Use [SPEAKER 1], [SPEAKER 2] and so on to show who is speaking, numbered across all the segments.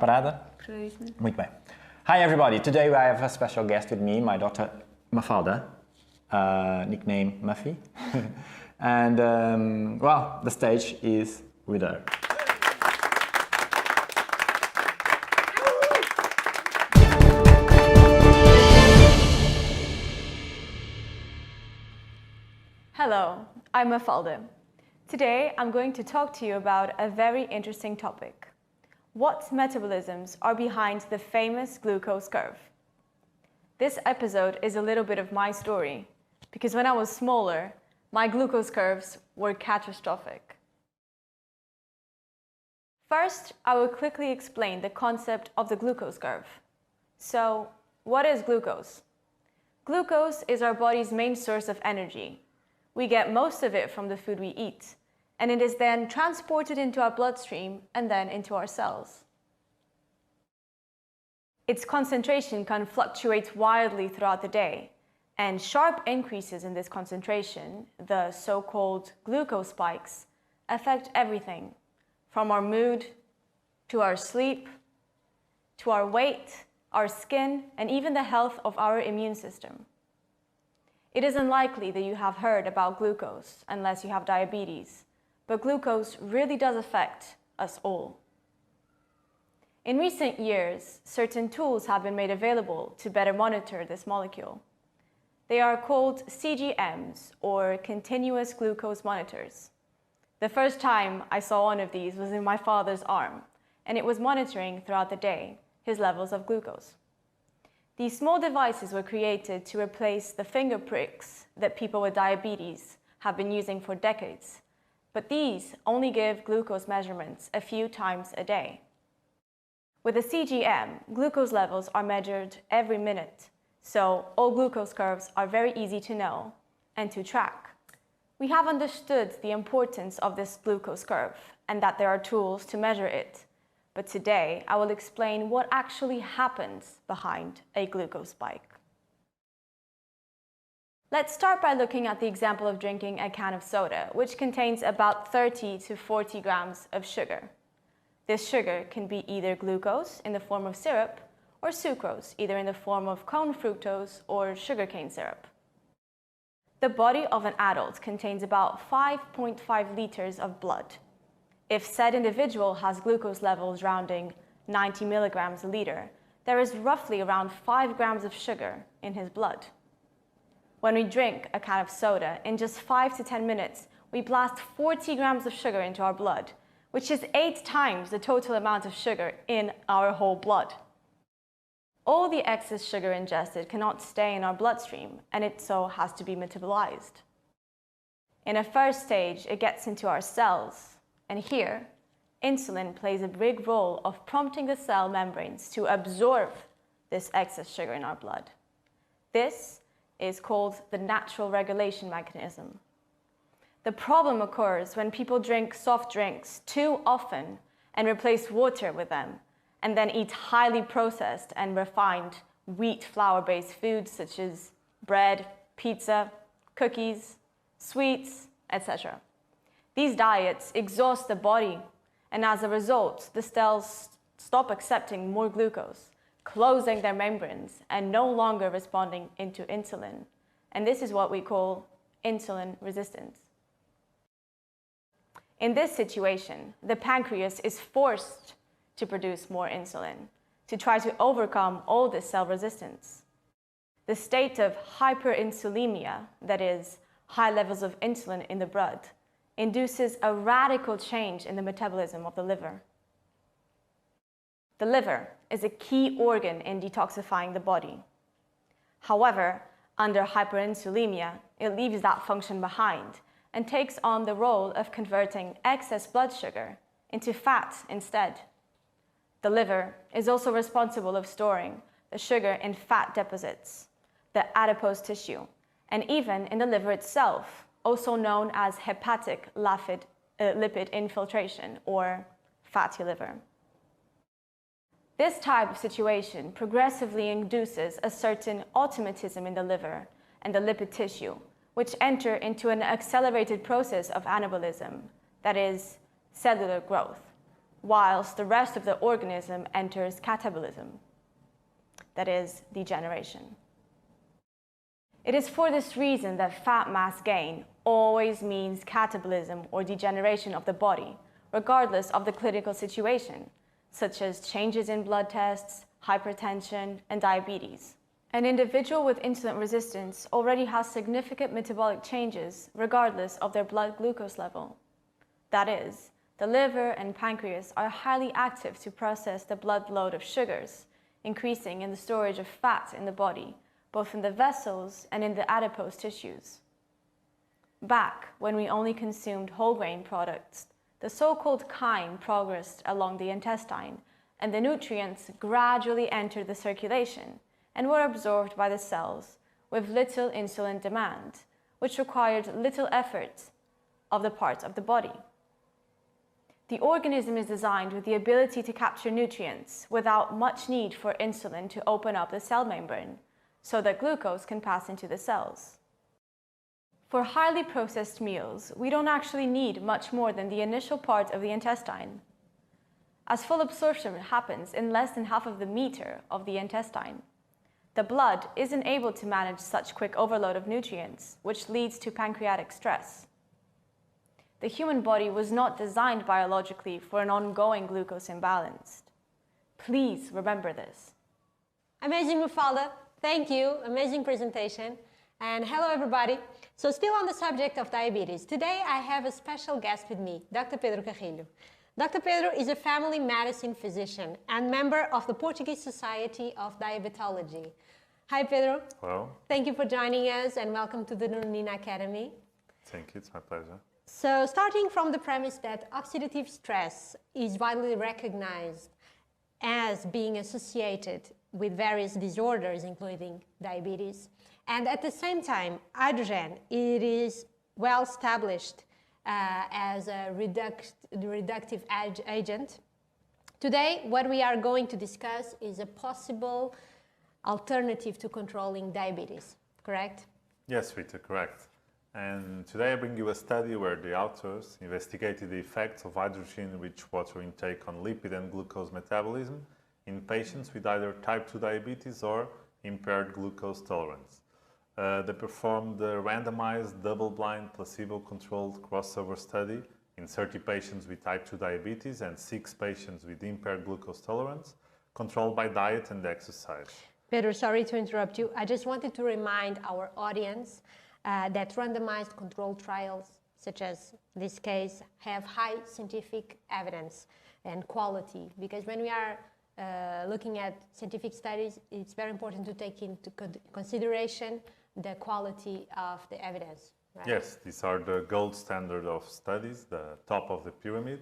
[SPEAKER 1] Preparada? Muito bem. Hi everybody, today I have a special guest with me, my daughter Mafalda, nickname Muffy. And well, the stage is with her.
[SPEAKER 2] Hello, I'm Mafalda. Today I'm going to talk to you about a very interesting topic. What metabolisms are behind the famous glucose curve? This episode is a little bit of my story, because when I was smaller, my glucose curves were catastrophic. First, I will quickly explain the concept of the glucose curve. So, what is glucose? Glucose is our body's main source of energy. We get most of it from the food we eat, and it is then transported into our bloodstream and then into our cells. Its concentration can fluctuate wildly throughout the day, and sharp increases in this concentration, the so-called glucose spikes, affect everything, from our mood, to our sleep, to our weight, our skin, and even the health of our immune system. It is unlikely that you have heard about glucose unless you have diabetes, but glucose really does affect us all. In recent years, certain tools have been made available to better monitor this molecule. They are called CGMs, or continuous glucose monitors. The first time I saw one of these was in my father's arm, and it was monitoring throughout the day his levels of glucose. These small devices were created to replace the finger pricks that people with diabetes have been using for decades, but these only give glucose measurements a few times a day. With a CGM, glucose levels are measured every minute, so all glucose curves are very easy to know and to track. We have understood the importance of this glucose curve and that there are tools to measure it, but today I will explain what actually happens behind a glucose spike. Let's start by looking at the example of drinking a can of soda, which contains about 30 to 40 grams of sugar. This sugar can be either glucose in the form of syrup or sucrose, either in the form of corn fructose or sugarcane syrup. The body of an adult contains about 5.5 liters of blood. If said individual has glucose levels rounding 90 milligrams a liter, there is roughly around 5 grams of sugar in his blood. When we drink a can of soda, in just 5 to 10 minutes, we blast 40 grams of sugar into our blood, which is 8 times the total amount of sugar in our whole blood. All the excess sugar ingested cannot stay in our bloodstream, and it so has to be metabolized. In a first stage, it gets into our cells, and here, insulin plays a big role of prompting the cell membranes to absorb this excess sugar in our blood. This is called the natural regulation mechanism. The problem occurs when people drink soft drinks too often and replace water with them, and then eat highly processed and refined wheat flour-based foods such as bread, pizza, cookies, sweets, etc. These diets exhaust the body, and as a result, the cells stop accepting more glucose, closing their membranes and no longer responding into insulin. And this is what we call insulin resistance. In this situation, the pancreas is forced to produce more insulin to try to overcome all this cell resistance. The state of hyperinsulinemia, that is, high levels of insulin in the blood, induces a radical change in the metabolism of the liver. The liver is a key organ in detoxifying the body. However, under hyperinsulinemia, it leaves that function behind and takes on the role of converting excess blood sugar into fat instead. The liver is also responsible of storing the sugar in fat deposits, the adipose tissue, and even in the liver itself, also known as hepatic lipid infiltration or fatty liver. This type of situation progressively induces a certain automatism in the liver and the lipid tissue, which enter into an accelerated process of anabolism, that is, cellular growth, whilst the rest of the organism enters catabolism, that is, degeneration. It is for this reason that fat mass gain always means catabolism or degeneration of the body, regardless of the clinical situation, such as changes in blood tests, hypertension, and diabetes. An individual with insulin resistance already has significant metabolic changes regardless of their blood glucose level. That is, the liver and pancreas are highly active to process the blood load of sugars, increasing in the storage of fat in the body, both in the vessels and in the adipose tissues. Back when we only consumed whole grain products, the so-called chyme progressed along the intestine, and the nutrients gradually entered the circulation and were absorbed by the cells with little insulin demand, which required little effort of the parts of the body. The organism is designed with the ability to capture nutrients without much need for insulin to open up the cell membrane, so that glucose can pass into the cells. For highly processed meals, we don't actually need much more than the initial part of the intestine, as full absorption happens in less than half of the meter of the intestine. The blood isn't able to manage such quick overload of nutrients, which leads to pancreatic stress. The human body was not designed biologically for an ongoing glucose imbalance. Please remember this.
[SPEAKER 3] Amazing, Mafalda. Thank you. Amazing presentation. And hello, everybody. So still on the subject of diabetes, today I have a special guest with me, Dr. Pedro Carrilho. Dr. Pedro is a family medicine physician and member of the Portuguese Society of Diabetology. Hi, Pedro.
[SPEAKER 4] Hello.
[SPEAKER 3] Thank you for joining us and welcome to the Nonina Academy.
[SPEAKER 4] Thank you, it's my pleasure.
[SPEAKER 3] So starting from the premise that oxidative stress is widely recognized as being associated with various disorders, including diabetes, and at the same time, hydrogen, it is well established as a reductive agent. Today, what we are going to discuss is a possible alternative to controlling diabetes, correct?
[SPEAKER 4] Yes, Rita, correct. And today I bring you a study where the authors investigated the effects of hydrogen-rich water intake on lipid and glucose metabolism in patients with either type 2 diabetes or impaired glucose tolerance. They performed a randomized, double-blind, placebo-controlled crossover study in 30 patients with type 2 diabetes and 6 patients with impaired glucose tolerance, controlled by diet and exercise.
[SPEAKER 3] Pedro, sorry to interrupt you. I just wanted to remind our audience that randomized controlled trials, such as this case, have high scientific evidence and quality, because when we are looking at scientific studies, it's very important to take into consideration the quality of the evidence. Right?
[SPEAKER 4] Yes, these are the gold standard of studies, the top of the pyramid.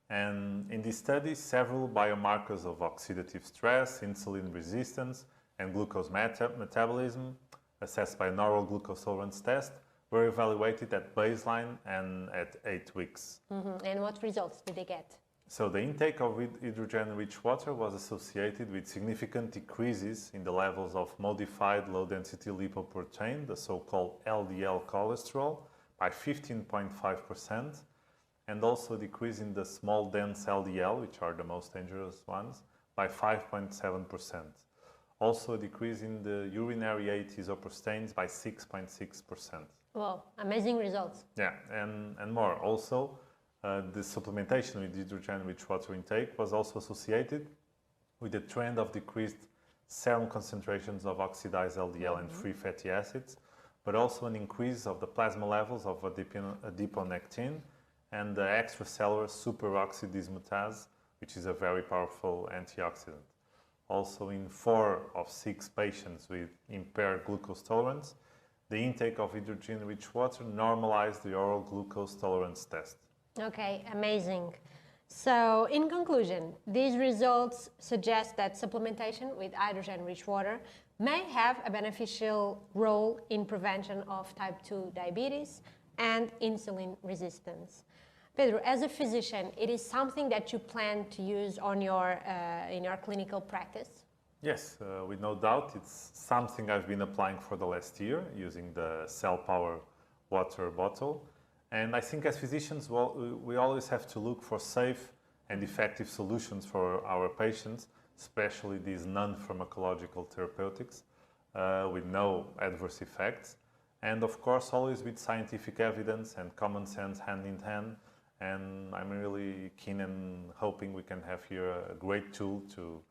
[SPEAKER 4] And in this study, several biomarkers of oxidative stress, insulin resistance, and glucose metabolism, assessed by an oral glucose tolerance test, were evaluated at baseline and at 8 weeks.
[SPEAKER 3] Mm-hmm. And what results did they get?
[SPEAKER 4] So the intake of hydrogen-rich water was associated with significant decreases in the levels of modified low-density lipoprotein, the so-called LDL cholesterol, by 15.5%, and also a decrease in the small dense LDL, which are the most dangerous ones, by 5.7%. Also a decrease in the urinary AT isoprostanes by 6.6%.
[SPEAKER 3] Well, amazing results.
[SPEAKER 4] Yeah, and more. Also, the supplementation with hydrogen-rich water intake was also associated with a trend of decreased serum concentrations of oxidized LDL and free fatty acids, but also an increase of the plasma levels of adiponectin and the extracellular superoxide dismutase, which is a very powerful antioxidant. Also, in 4 of 6 patients with impaired glucose tolerance, the intake of hydrogen-rich water normalized the oral glucose tolerance test.
[SPEAKER 3] Okay, amazing. So, in conclusion, these results suggest that supplementation with hydrogen-rich water may have a beneficial role in prevention of type 2 diabetes and insulin resistance. Pedro, as a physician, it is something that you plan to use on in your clinical practice?
[SPEAKER 4] Yes, with no doubt. It's something I've been applying for the last year using the CellPower Water Bottle. And I think as physicians, we always have to look for safe and effective solutions for our patients, especially these non-pharmacological therapeutics with no adverse effects. And of course, always with scientific evidence and common sense hand in hand. And I'm really keen and hoping we can have here a great tool to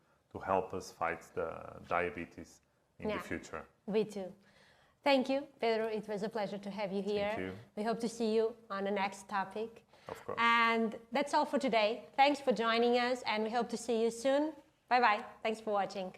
[SPEAKER 4] help us fight the diabetes in the future.
[SPEAKER 3] We too. Thank you, Pedro. It was a pleasure to have you here.
[SPEAKER 4] Thank you.
[SPEAKER 3] We hope to see you on the next topic.
[SPEAKER 4] Of course.
[SPEAKER 3] And that's all for today. Thanks for joining us, and we hope to see you soon. Bye-bye. Thanks for watching.